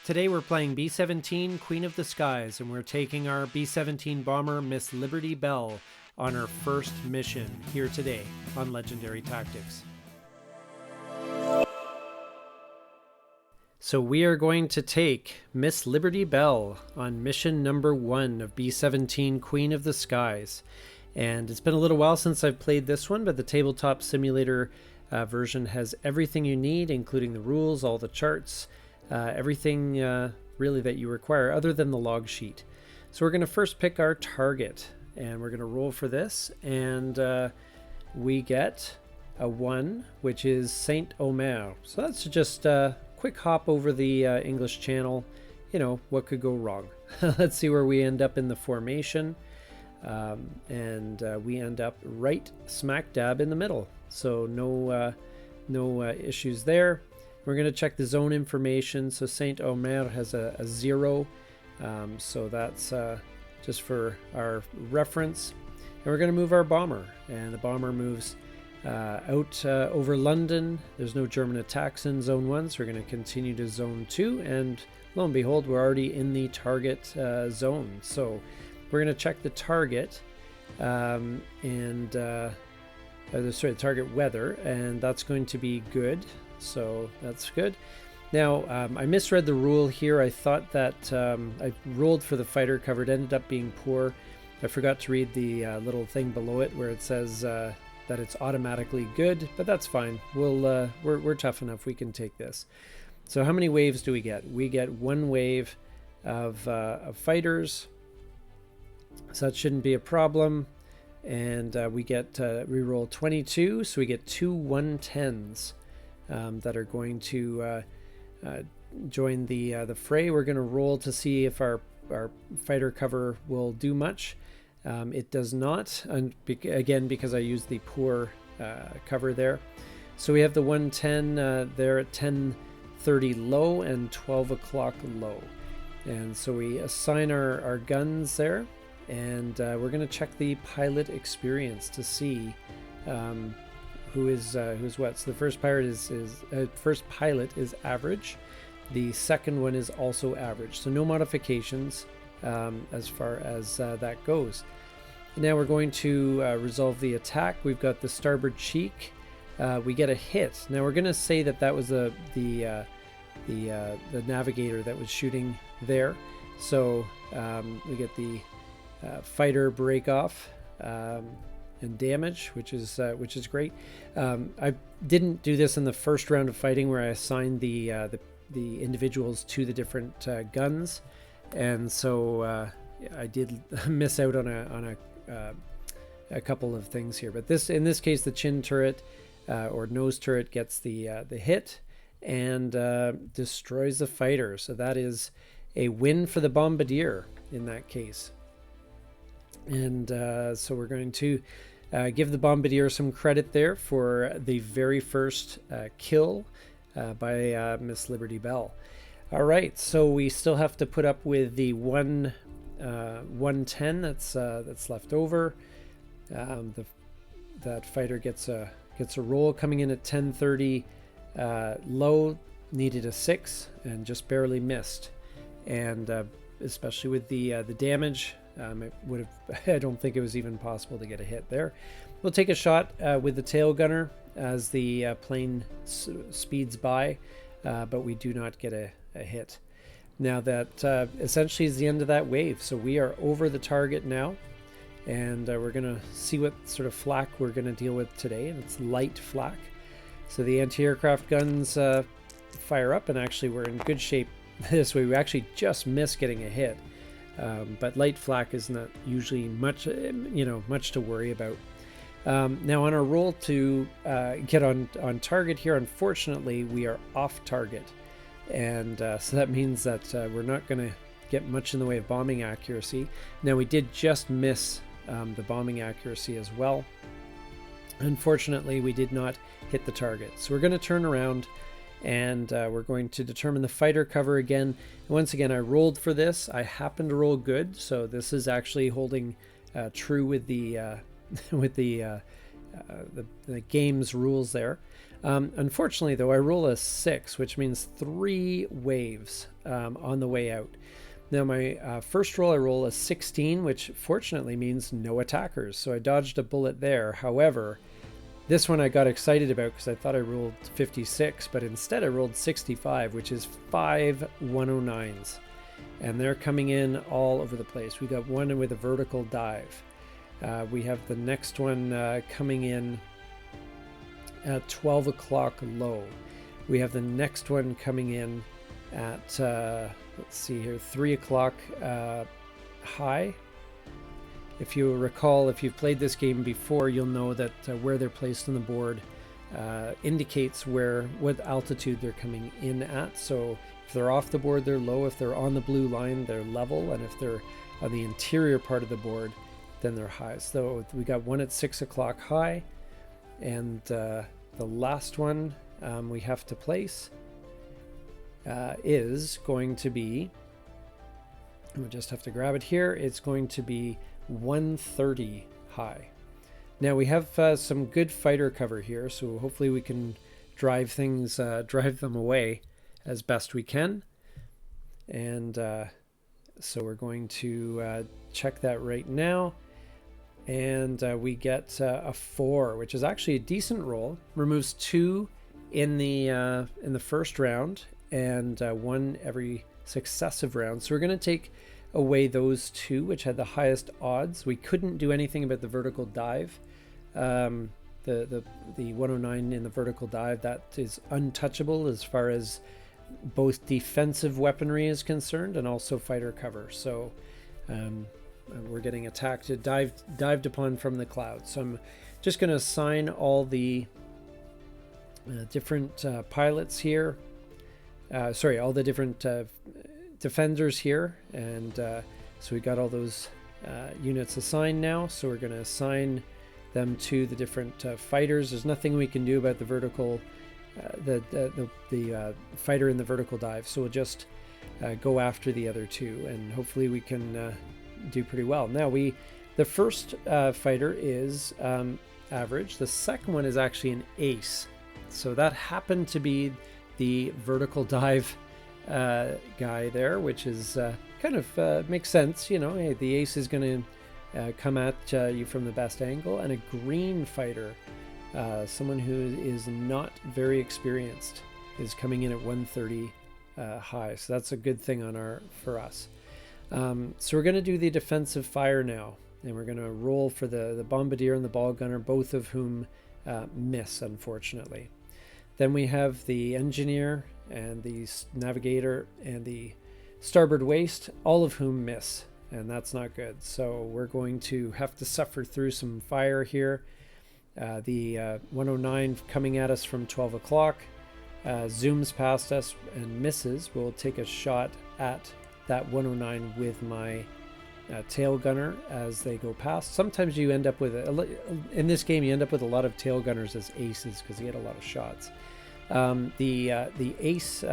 Today we're playing B-17, Queen of the Skies, and we're taking our B-17 bomber, Miss Liberty Belle, on her first mission here today on Legendary Tactics. So we are going to take Miss Liberty Belle on mission number 1 of B-17, Queen of the Skies. And it's been a little while since I've played this one, but the tabletop simulator version has everything you need, including the rules, all the charts, everything really that you require other than the log sheet. So we're going to first pick our target, and we're going to roll for this, and we get a 1, which is Saint Omer. So that's just a quick hop over the English Channel. You know, what could go wrong? Let's see where we end up in the formation. And we end up right smack dab in the middle. So no issues there. We're going to check the zone information. So Saint Omer has a 0. So that's just for our reference. And we're going to move our bomber. And the bomber moves out over London. There's no German attacks in zone 1. So we're going to continue to zone 2. And lo and behold, we're already in the target zone. So we're going to check the target target weather, and that's going to be good. So that's good. Now, I misread the rule here. I thought that I rolled for the fighter cover. It ended up being poor. I forgot to read the little thing below it where it says that it's automatically good, but that's fine. We're tough enough. We can take this. So how many waves do we get? We get 1 wave of fighters. So that shouldn't be a problem. And we roll 22, so we get 2 110s that are going to join the fray. We're going to roll to see if our fighter cover will do much. It does not, and again, because I used the poor cover there. So we have the 110 there at 10:30 low and 12 o'clock low. And so we assign our guns there. And we're going to check the pilot experience to see who's what. So the first pilot is average. The second one is also average. So no modifications as far as that goes. Now we're going to resolve the attack. We've got the starboard cheek. We get a hit. Now we're going to say that was the navigator that was shooting there. So we get the fighter break off and damage, which is great. I didn't do this in the first round of fighting where I assigned the individuals to the different guns, and so I did miss out on a couple of things here. But in this case, the chin turret or nose turret gets the hit and destroys the fighter. So that is a win for the bombardier in that case. And so we're going to give the bombardier some credit there for the very first kill by Miss Liberty Belle. All right, so we still have to put up with the 110 that's left over. That fighter gets a roll coming in at 10:30 low, needed a 6 and just barely missed. And especially with the damage. It would have. I don't think it was even possible to get a hit there. We'll take a shot with the tail gunner as the plane speeds by, but we do not get a hit. Now that essentially is the end of that wave. So we are over the target now, and we're going to see what sort of flak we're going to deal with today, and it's light flak. So the anti-aircraft guns fire up, and actually we're in good shape this way. We actually just missed getting a hit. But light flak is not usually much to worry about. Now on our roll to get on target here, unfortunately we are off target, and so that means that we're not going to get much in the way of bombing accuracy. Now we did just miss the bombing accuracy as well. Unfortunately, we did not hit the target, so we're going to turn around. And we're going to determine the fighter cover again. Once again, I rolled for this. I happened to roll good, so this is actually holding true with the game's rules there. Unfortunately, though, I roll a 6, which means 3 waves on the way out. Now my first roll, I roll a 16, which fortunately means no attackers. So I dodged a bullet there. However, this one I got excited about because I thought I rolled 56, but instead I rolled 65, which is 5 109s. And they're coming in all over the place. We got one with a vertical dive. We have the next one coming in at 12 o'clock low. We have the next one coming in at, let's see here, 3 o'clock high. If you recall, if you've played this game before, you'll know that where they're placed on the board indicates what altitude they're coming in at. So if they're off the board, they're low. If they're on the blue line, they're level. And if they're on the interior part of the board, then they're high. So we got one at 6 o'clock high. And the last one we have to place is going to be, we'll just have to grab it here. It's going to be 130 high. Now we have some good fighter cover here, so hopefully we can drive them away as best we can. And so we're going to check that right now. And we get a 4, which is actually a decent roll. Removes 2 in the first round and 1 every successive round. So we're going to take away those 2, which had the highest odds. We couldn't do anything about the vertical dive. The 109 in the vertical dive, that is untouchable as far as both defensive weaponry is concerned and also fighter cover. So we're getting attacked, dived upon from the clouds. So I'm just going to assign all the different pilots here. All the different defenders here. And so we got all those units assigned now. So we're going to assign them to the different fighters. There's nothing we can do about the vertical, the fighter in the vertical dive. So we'll just go after the other 2, and hopefully we can do pretty well. Now the first fighter is average. The second one is actually an ace. So that happened to be the vertical dive guy there, which is kind of makes sense. You know, hey, the ace is going to come at you from the best angle. And a green fighter, someone who is not very experienced, is coming in at 130 high. So that's a good thing for us. So we're going to do the defensive fire now, and we're going to roll for the bombardier and the ball gunner, both of whom miss, unfortunately. Then we have the engineer and the navigator and the starboard waist, all of whom miss, and that's not good. So we're going to have to suffer through some fire here. The 109 coming at us from 12 o'clock zooms past us and misses. We'll take a shot at that 109 with my tail gunner as they go past. Sometimes you end up with in this game you end up with a lot of tail gunners as aces because you get a lot of shots. The ace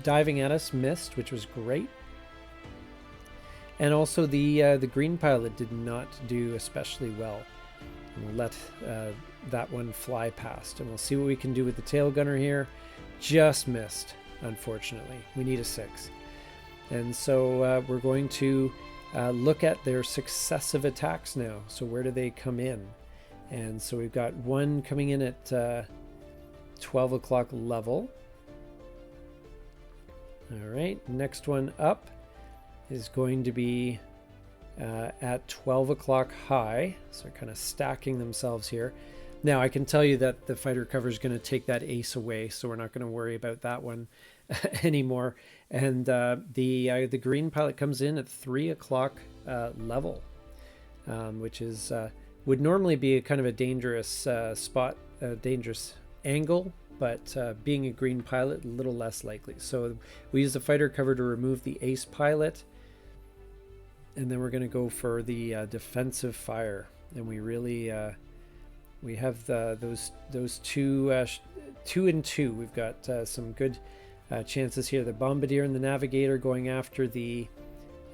diving at us missed, which was great. And also the green pilot did not do especially well. And we'll let that one fly past, and we'll see what we can do with the tail gunner here. Just missed, unfortunately. We need a 6. And so we're going to look at their successive attacks now. So where do they come in? And so we've got one coming in at 12 o'clock level. All right, next one up is going to be at 12 o'clock high. So they're kind of stacking themselves here. Now I can tell you that the fighter cover is going to take that ace away, so we're not going to worry about that one anymore. And the green pilot comes in at 3 o'clock level, which is would normally be a kind of a dangerous spot, a dangerous angle, but being a green pilot, a little less likely. So we use the fighter cover to remove the ace pilot, and then we're going to go for the defensive fire. And we really we have those 2 and 2. We've got some good chances here. The bombardier and the navigator going after the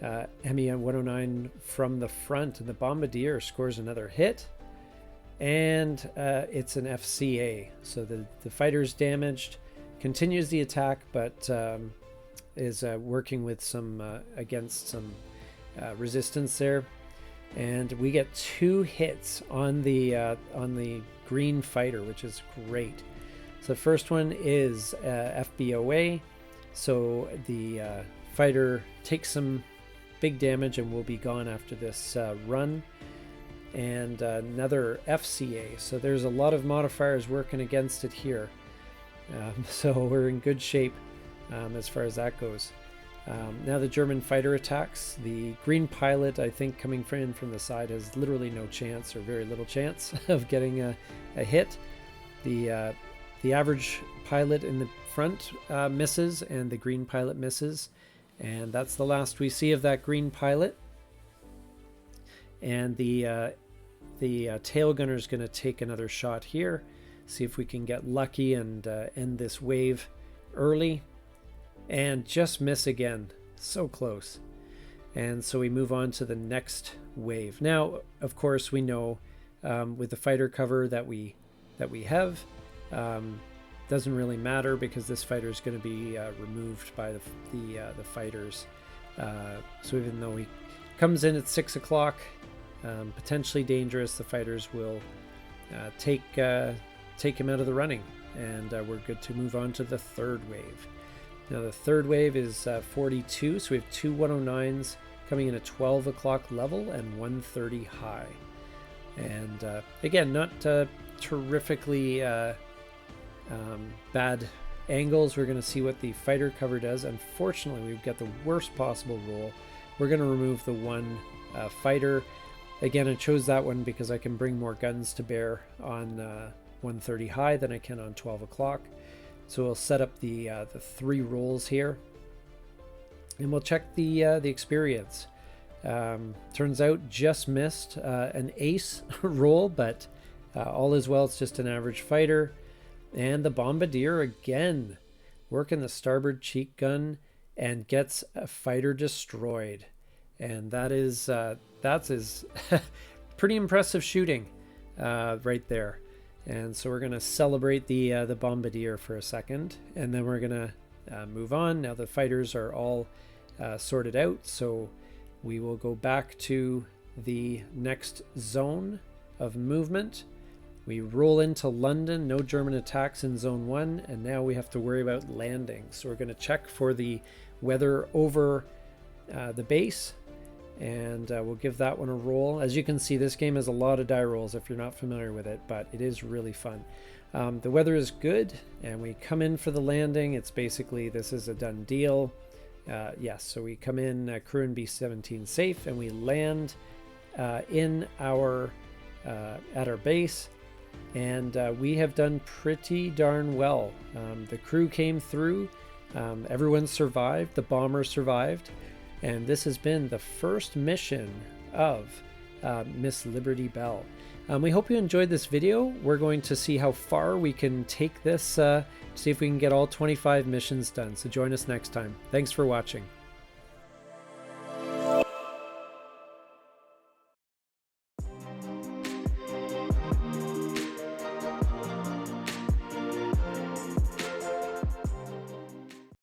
ME-109 from the front, and the bombardier scores another hit, and it's an FCA. So the fighter's damaged, continues the attack, but is working with some against some resistance there. And we get 2 hits on the green fighter, which is great. So the first one is FBOA. So the fighter takes some big damage and will be gone after this run. And another FCA. So there's a lot of modifiers working against it here. So we're in good shape as far as that goes. Now the German fighter attacks. The green pilot, I think, coming in from the side has literally no chance, or very little chance, of getting a hit. The average pilot in the front misses, and the green pilot misses. And that's the last we see of that green pilot. And the tail gunner is going to take another shot here. See if we can get lucky and end this wave early. And just miss again. So close. And so we move on to the next wave. Now, of course, we know with the fighter cover that we have, doesn't really matter because this fighter is going to be removed by the fighters. So even though he comes in at 6 o'clock, potentially dangerous, the fighters will take him out of the running, and we're good to move on to the third wave. Now the third wave is 42, so we have 2 109s coming in at 12 o'clock level and 130 high. And again, not terrifically bad angles. We're going to see what the fighter cover does. Unfortunately, we've got the worst possible roll. We're going to remove the one fighter. Again, I chose that one because I can bring more guns to bear on 130 high than I can on 12 o'clock. So we'll set up the 3 rolls here, and we'll check the experience. Turns out just missed an ace roll, but all is well. It's just an average fighter. And the bombardier again, working the starboard cheek gun and gets a fighter destroyed. And that's pretty impressive shooting right there. And so we're going to celebrate the bombardier for a second, and then we're going to move on. Now the fighters are all sorted out, so we will go back to the next zone of movement. We roll into London, no German attacks in zone 1, and now we have to worry about landing. So we're going to check for the weather over the base, and we'll give that one a roll. As you can see, this game has a lot of die rolls if you're not familiar with it, but it is really fun. The weather is good, and we come in for the landing. It's basically, this is a done deal. Yes, so we come in, crew and B-17 safe, and we land in our at our base, and we have done pretty darn well. The crew came through, everyone survived, the bomber survived, and this has been the first mission of Miss Liberty Belle. We hope you enjoyed this video. We're going to see how far we can take this, see if we can get all 25 missions done. So join us next time. Thanks for watching.